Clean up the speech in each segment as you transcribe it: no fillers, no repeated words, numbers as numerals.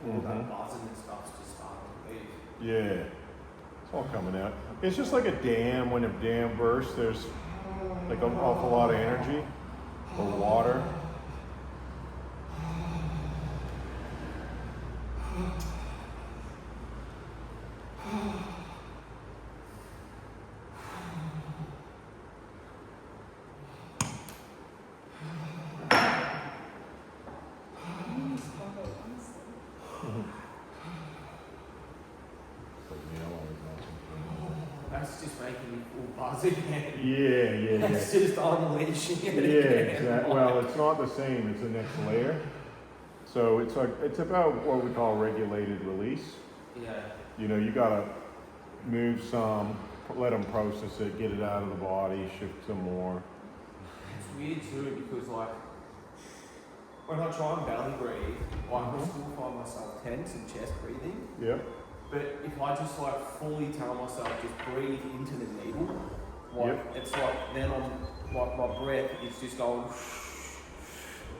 all that buzzing and stuff's just starting to leave. Yeah, it's all coming out. It's just like a dam. When a dam bursts, there's like an awful lot of energy or water. That's just making me feel buzzy. Yeah. It's just unleashing it. Yeah, exactly. Well, it's not the same. It's the next layer. So it's about what we call regulated release. Yeah. You know, you gotta move some, let them process it, get it out of the body, shift some more. It's weird too because like when I try and belly breathe, I still find myself tense and chest breathing. Yeah. But if I just like fully tell myself just breathe into the needle, like it's like then I'm like my breath is just going.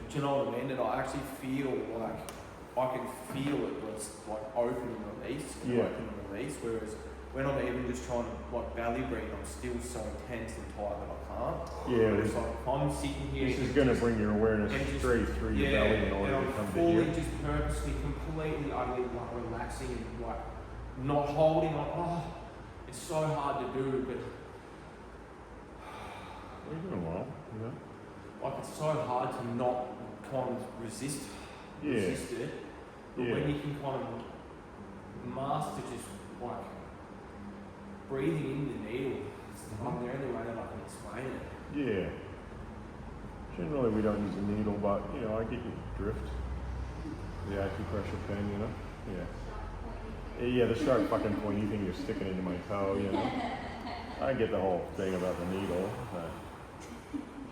Do you know what I mean? And I actually feel like I can feel it when it's like open and release, open and release. Whereas when I'm even just trying to like belly breathe, I'm still so tense and tight that I can't. Yeah. But it's like if I'm sitting here. This is going to bring your awareness straight through your belly in order to come to here. And I'm fully just purposely, completely, utterly like relaxing and like not holding on. It's so hard to do, but. You're doing well, you know. Like it's so hard to not kind of resist it. But when you can kind of master just like breathing in the needle, I'm the only way that I can explain it. Yeah. Generally we don't use a needle, but you know, I get your drift. The acupressure pen, you know? Yeah, the sharp fucking pointy thing you're sticking into my toe, you know? I get the whole thing about the needle.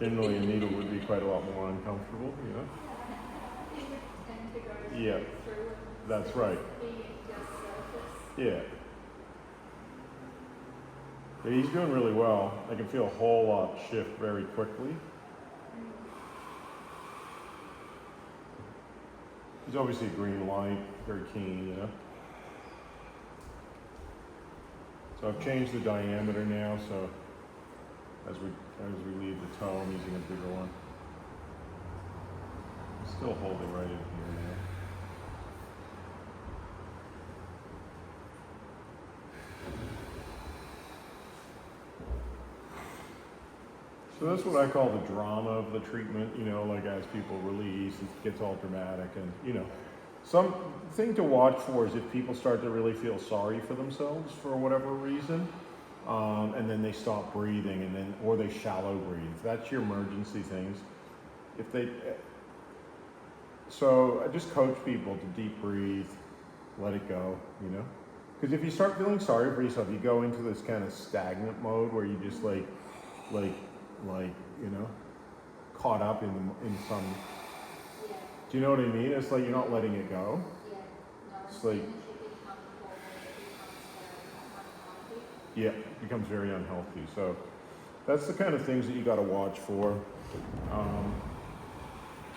Generally, a needle would be quite a lot more uncomfortable, you know? Yeah, that's right. Yeah. He's doing really well. I can feel a whole lot shift very quickly. He's obviously a green light, very keen, you know? So I've changed the diameter now, so as we leave the toe, I'm using a bigger one. I'm still holding right in here now. So that's what I call the drama of the treatment, you know, like as people release, it gets all dramatic and, you know. Some thing to watch for is if people start to really feel sorry for themselves for whatever reason, and then they stop breathing, or they shallow breathe. That's your emergency things. So I just coach people to deep breathe, let it go, you know. Because if you start feeling sorry for yourself, you go into this kind of stagnant mode where you just like you know, caught up in some. Do you know what I mean? It's like you're not letting it go. It's like, it becomes very unhealthy. So that's the kind of things that you got to watch for.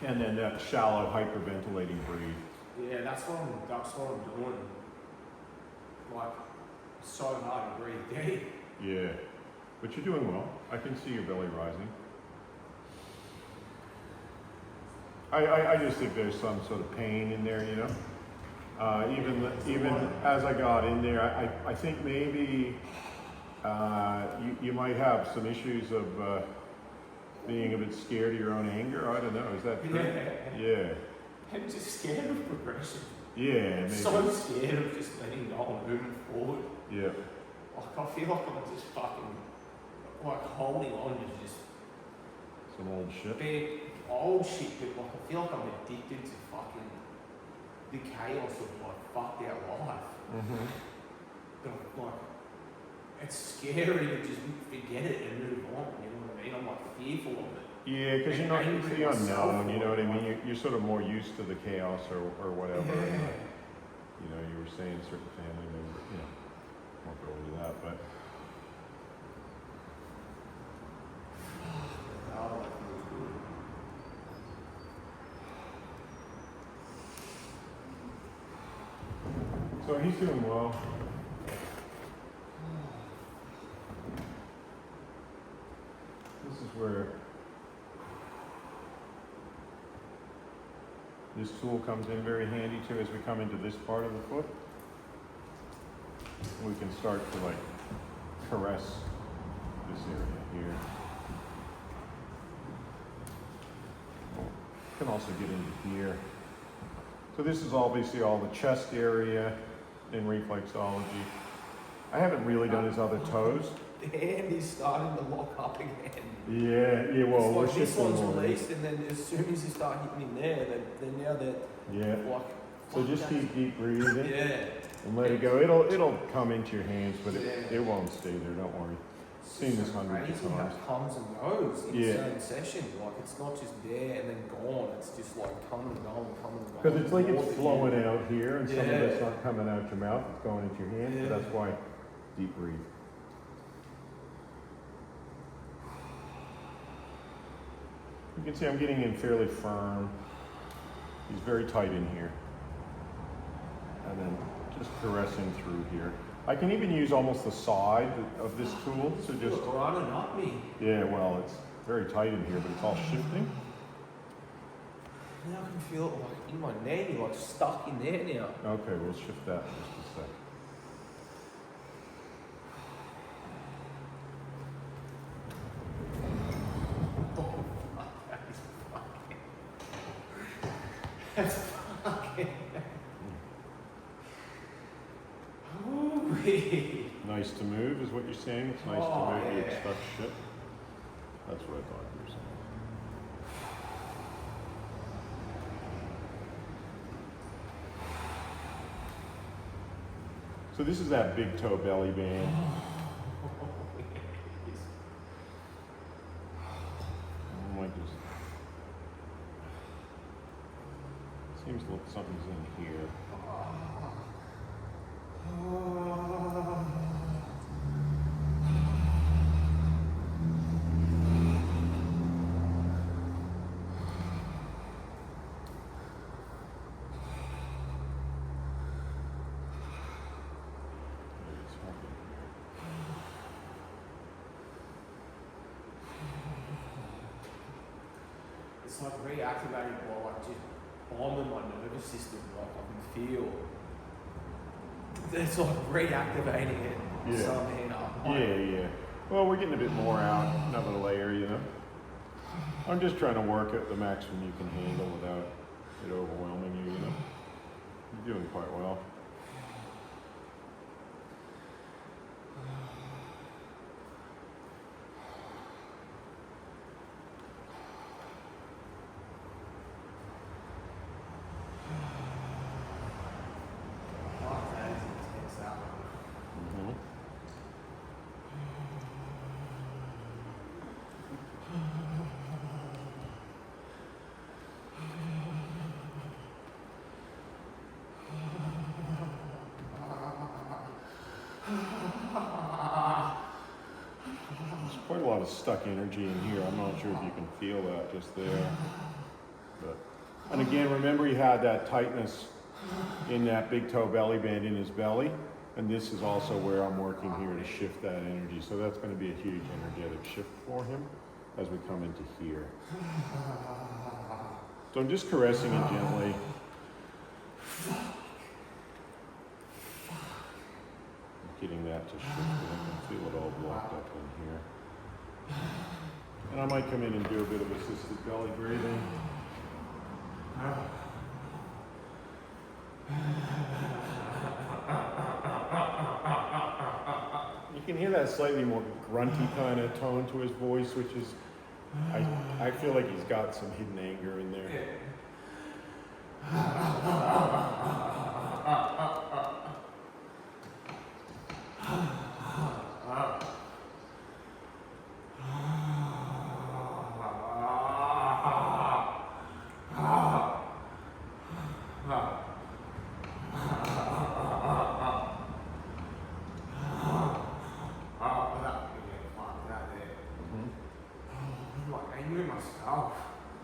And then that shallow hyperventilating breathe. Yeah, that's what I'm doing. Like, it's so hard to breathe deep. Yeah, but you're doing well. I can see your belly rising. I just think there's some sort of pain in there, you know. Even as I got in there, I think maybe you might have some issues of being a bit scared of your own anger. I don't know. Is that true? Yeah. I'm just scared of progression. Yeah. Maybe. So scared of just letting go and moving forward. Yeah. Like I feel like I'm just fucking like holding on to just some old shit. Big old shit, but like I feel like I'm addicted to fucking the chaos of like fucked out life. Mm-hmm. But like it's scary to just forget it and move on. You know what I mean? I'm like fearful of it. Yeah, because you're not used to the unknown. You know what I mean? You're sort of more used to the chaos or whatever. Yeah. And, you know, you were saying certain family members. You know, won't go into that, but. So he's doing well. This is where this tool comes in very handy too as we come into this part of the foot. We can start to like caress this area here. Can also get into here. So this is obviously all the chest area in reflexology. I haven't really done his other toes. The hand is starting to lock up again. Yeah, well, it's we're like this one's shifting more. released, and then as soon as you start hitting in there, then now they're Yeah. like. So just keep deep breathing Yeah. and let it go. It'll come into your hands, but it won't stay there. Don't worry. Seen this hundreds of Crazy how times. it comes and goes in Yeah. certain sessions. Like it's not just there and then gone. It's just like coming and going, coming and going. Because it's like More it's than flowing you- out here, and some of Yeah. it's not coming out your mouth. It's going into your hands. Yeah. So that's why deep breathe. You can see I'm getting in fairly firm. He's very tight in here. And then just caressing through here. I can even use almost the side of this tool to just, running up me. yeah, well, it's very tight in here, but it's all shifting. Now I can feel it like in my knee, like stuck in there now. Okay, we'll shift that in just a sec. That's fucking. Ooh-wee. Nice to move is what you're saying? It's nice Oh, to move, you yeah. stuck shit. That's what I thought you were saying. So this is that big toe belly band. Oh, like this. Seems like something's in here. It's like reactivating while like just bombing my nervous system. Like I can feel. It's like reactivating it somehow. Yeah. Well, we're getting a bit more out, another layer, you know. I'm just trying to work at the maximum you can handle without it overwhelming you, you know. You're doing quite well. Fuck, that is intense, that one. Mm-hmm. There's quite a lot of stuck energy in here. I'm not sure if you can feel that just there. But, and again, remember he had that tightness in that big toe belly band in his belly. And this is also where I'm working here to shift that energy. So that's going to be a huge energetic shift for him as we come into here. So I'm just caressing it gently. Getting that to shift. I can feel it all blocked up in here. And I might come in and do a bit of assisted belly breathing. You can hear that slightly more grunty kind of tone to his voice, which is, I feel like he's got some hidden anger in there.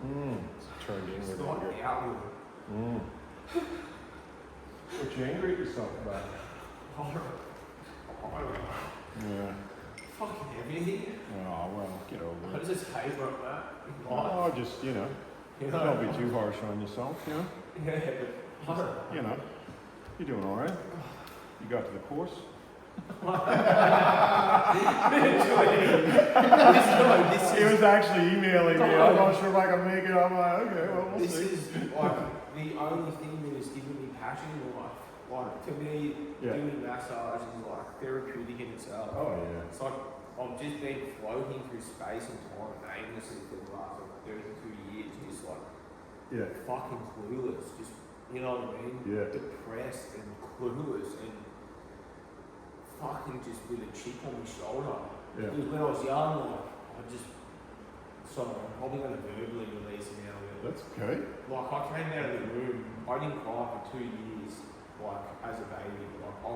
It's turned inward anger. What you angry at yourself about? I don't know. Yeah. Fucking heavy. Oh, well, get over I it. just hate like that. Oh, just, you know, don't be too harsh on yourself, you know? Yeah, but I don't know. You know, you're doing all right. You got to the course. He was actually emailing me. I'm not sure if I can make it. I'm like, okay, well, we'll This see. is like the only thing that is giving me passion in life. Like to me, doing massage is like therapeutic in itself. Oh, yeah. It's like I've just been floating through space and time aimlessly for the last like 32 years, just like fucking clueless. Just, you know what I mean? Yeah. Depressed and clueless and fucking just with a chip on my shoulder. Yeah. Because when I was young, like, sorry, I'm probably going to verbally release it now. But That's okay. like, I came out of the room, I didn't cry for 2 years, like, as a baby. Like, I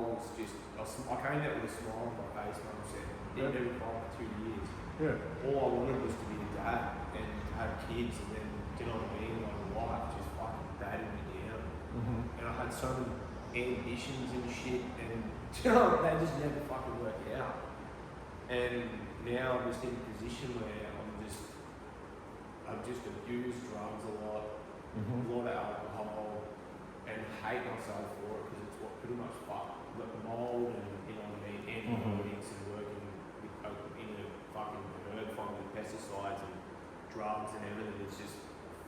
came out with a smile on my face, Mum said. Didn't even cry for 2 years. Yeah. All I wanted was to be a dad and to have kids, and then, do you know what I mean? Like, life just fucking battered me down. Mm-hmm. And I had so many ambitions and shit, and you know, they just never fucking work out. And now I'm just in a position where I've just abused drugs a lot, a lot of alcohol, and hate myself for it because it's what pretty much fucked the mold and, you know what I mean, antibiotics and working in a fucking herd farm with pesticides and drugs and everything. It's just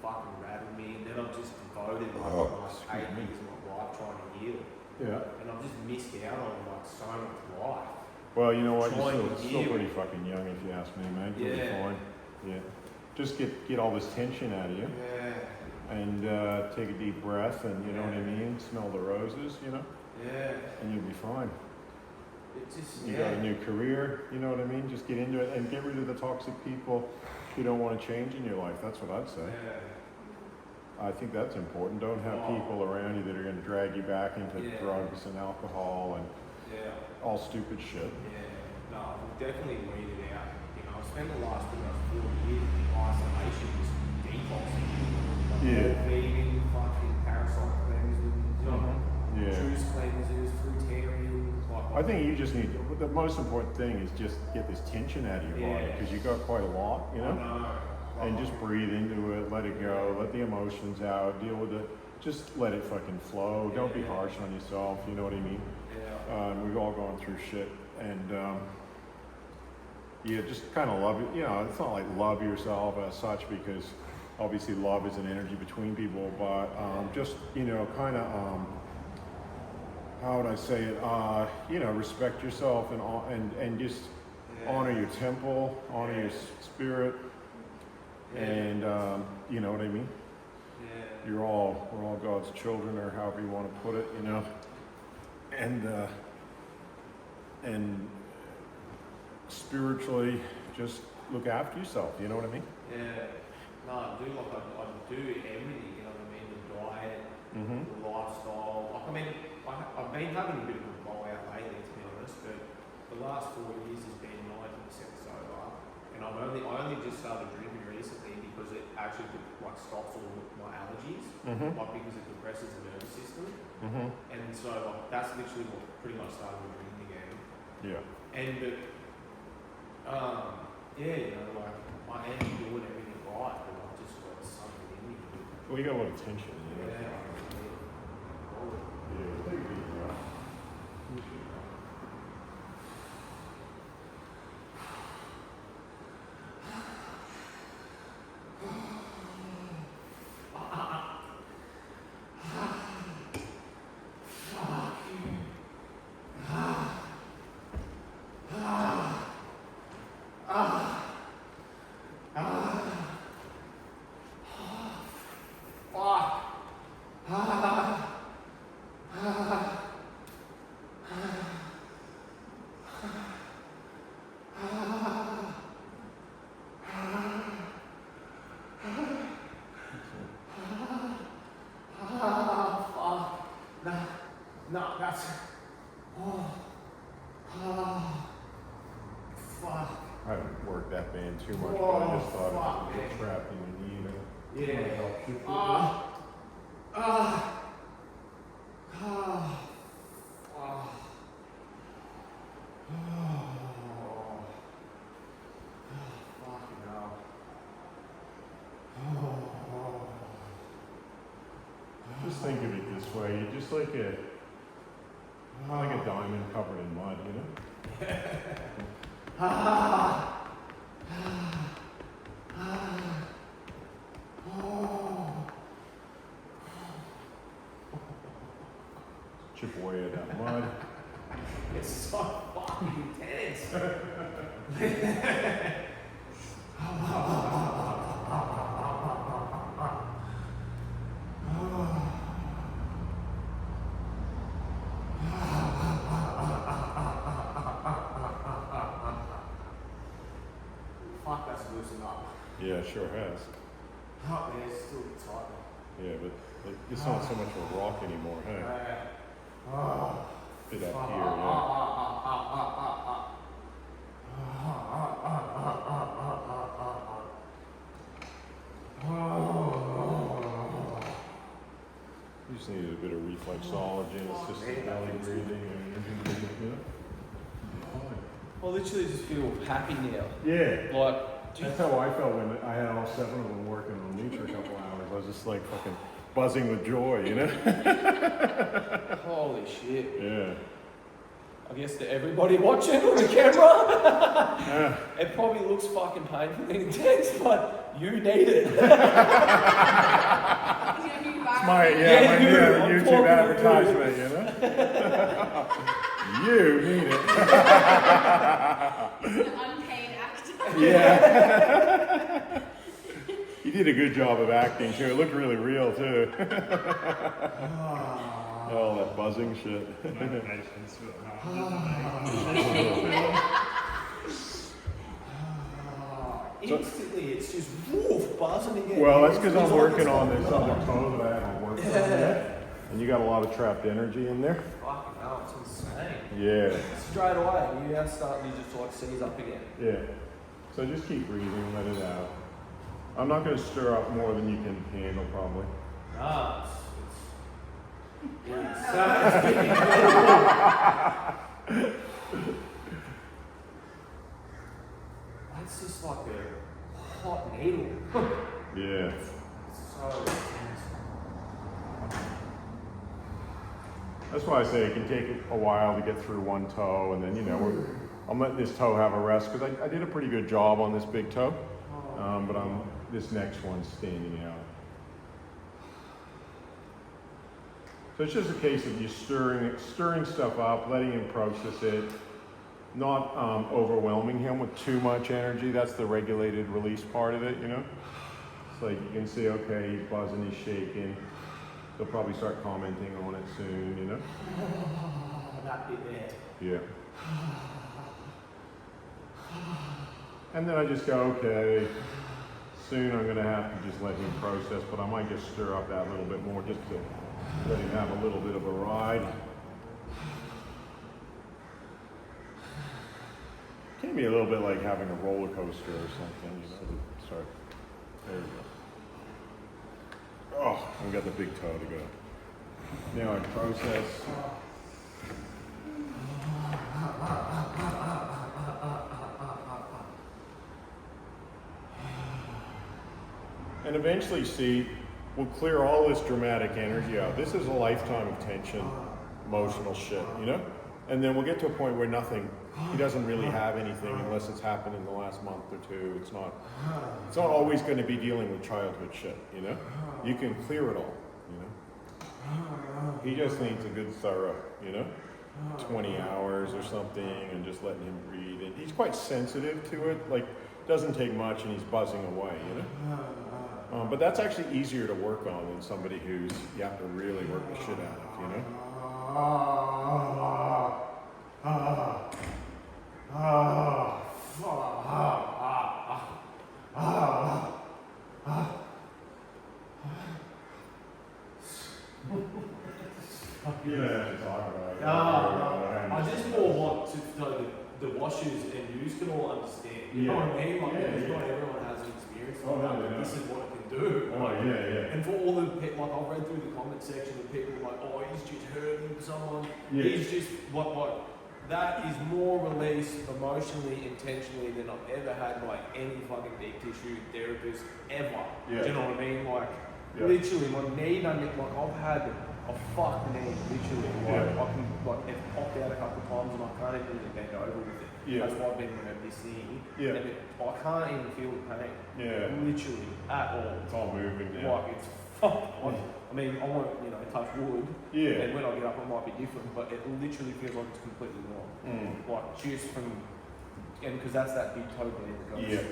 fucking rattled me, and then I've just devoted like the last 8 years of my life trying to heal. Yeah. And I've just missed out on like so much life. Well, you know what? Trying You're to still heal. pretty fucking young, if you ask me, mate. You'll be Yeah. fine. Yeah. Just get all this tension out of you, Yeah. and take a deep breath, and you know what I mean. Smell the roses, you know, Yeah. and you'll be fine. It just, You got a new career, you know what I mean. Just get into it and get rid of the toxic people who don't want to change in your life. That's what I'd say. Yeah. I think that's important. Don't have people around you that are going to drag you back into drugs and alcohol and all stupid shit. Yeah. No, I've definitely weeded out. You know, I've spent the last pretty much 4 years in isolation, just detoxing. Like vegan, fucking parasite cleansing, you know, juice cleansers, fruitarian. I think you just need, the most important thing is just get this tension out of your body, because you got quite a lot, you know? And just breathe into it, let it go, let the emotions out, deal with it, just let it fucking flow. Don't be harsh on yourself, you know what I mean? We've all gone through shit, and just kind of love it. You know, it's not like love yourself as such, because obviously love is an energy between people, but just, you know, kind of, how would I say it? You know, respect yourself and just honor your temple, honor your spirit. And you know what I mean? We're all God's children, or however you want to put it, you know. And spiritually, just look after yourself. You know what I mean? Yeah. No, I do. Like I do everything. You know what I mean? The diet, the lifestyle. Like, I mean, I've been having a bit of a blowout lately, to be honest. But the last 4 years has been 90% sober, and I only just started drinking recently because it actually like stops all my allergies, like because it depresses the nervous system, and so like, that's literally what pretty much started me drinking again. Yeah. And you know, like I am doing everything right, but I've just got something in me. Well, you got a lot of tension, you know? Yeah. Take it easy, bro. No, that's. Fuck. I haven't worked that band too much, but I just thought it was a bit trapped in your knee, you know? Yeah. just think of it this way. You're just like a diamond covered in mud, you know? Chip away at that mud. It's so fucking intense. Fuck, that's loosened up. Yeah, sure has. Oh, man, it's still tight. Yeah, but it's not so much a rock anymore, hey? Bit up here, yeah. You just needed a bit of reflexology, and it's just the belly breathing and everything, you know? I literally just feel happy now. Yeah. Like, That's how I felt when I had all 7 of them working on me for a couple hours. I was just like fucking buzzing with joy, you know? holy shit. Yeah. I guess to everybody watching on the camera, it probably looks fucking painfully intense, but you need it. It's my YouTube advertisement, you know? You need it. An unpaid actor. Yeah. You did a good job of acting too. It looked really real too. All that buzzing shit. Instantly, it's just woof, buzzing again. Well, that's because I'm working on this other toe that I haven't worked on yet. And you got a lot of trapped energy in there. Fucking hell, it's insane. Yeah. Straight away, you are starting to just like seize up again. Yeah. So just keep breathing, let it out. I'm not going to stir up more than you can handle, probably. Nah, it's that's just like a hot needle. Yeah. It's so intense. That's why I say it can take a while to get through one toe, and then, you know, I'm letting this toe have a rest, because I did a pretty good job on this big toe, but this next one's standing out. So it's just a case of you stirring stuff up, letting him process it, not overwhelming him with too much energy. That's the regulated release part of it, you know? It's like you can see, okay, he's buzzing, he's shaking. They'll probably start commenting on it soon, you know? That bit there. Yeah. And then I just go, okay, soon I'm gonna have to just let him process, but I might just stir up that little bit more just to let him have a little bit of a ride. Can be a little bit like having a roller coaster or something, you know, to start. There we go. Oh, we got the big toe to go. Now I process. And eventually, see, we'll clear all this dramatic energy out. This is a lifetime of tension, emotional shit, you know? And then we'll get to a point where he doesn't really have anything unless it's happened in the last month or two. It's not always going to be dealing with childhood shit, you know? You can clear it all, you know? He just needs a good thorough, you know? 20 hours or something, and just letting him breathe. And he's quite sensitive to it, like, doesn't take much and he's buzzing away, you know? But that's actually easier to work on than somebody who's, you have to really work the shit out of, you know? I just more want to know the washers and you can all understand. You know what I mean? Like, not everyone has an experience like that, but this is what it can do. And for all the people, like I've read through the comment section of people like, oh, he's just hurting someone. He's just what that is more release emotionally, intentionally than I've ever had like any fucking deep tissue therapist ever. Do you know what I mean? Like Literally, my knee, like I've had a fucked knee, literally. Like, I can, like, it's popped out a couple of times and I can't even really bend over with it. That's why I've been with this thing. And I can't even feel the pain. Literally, at all. It's all moving now. Like, it's fucked. I mean, I won't, touch wood. And when I get up, it might be different, but it literally feels like it's completely wrong. Like, just from, and because that's that big toe blade that goes.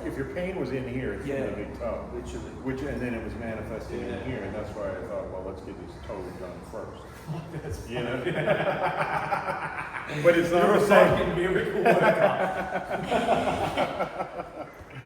If your pain was in here, it's from the big toe. Literally. And then it was manifesting in here, and that's why I thought, well, let's get this toe done first. But it's not You're the a same. fucking miracle worker.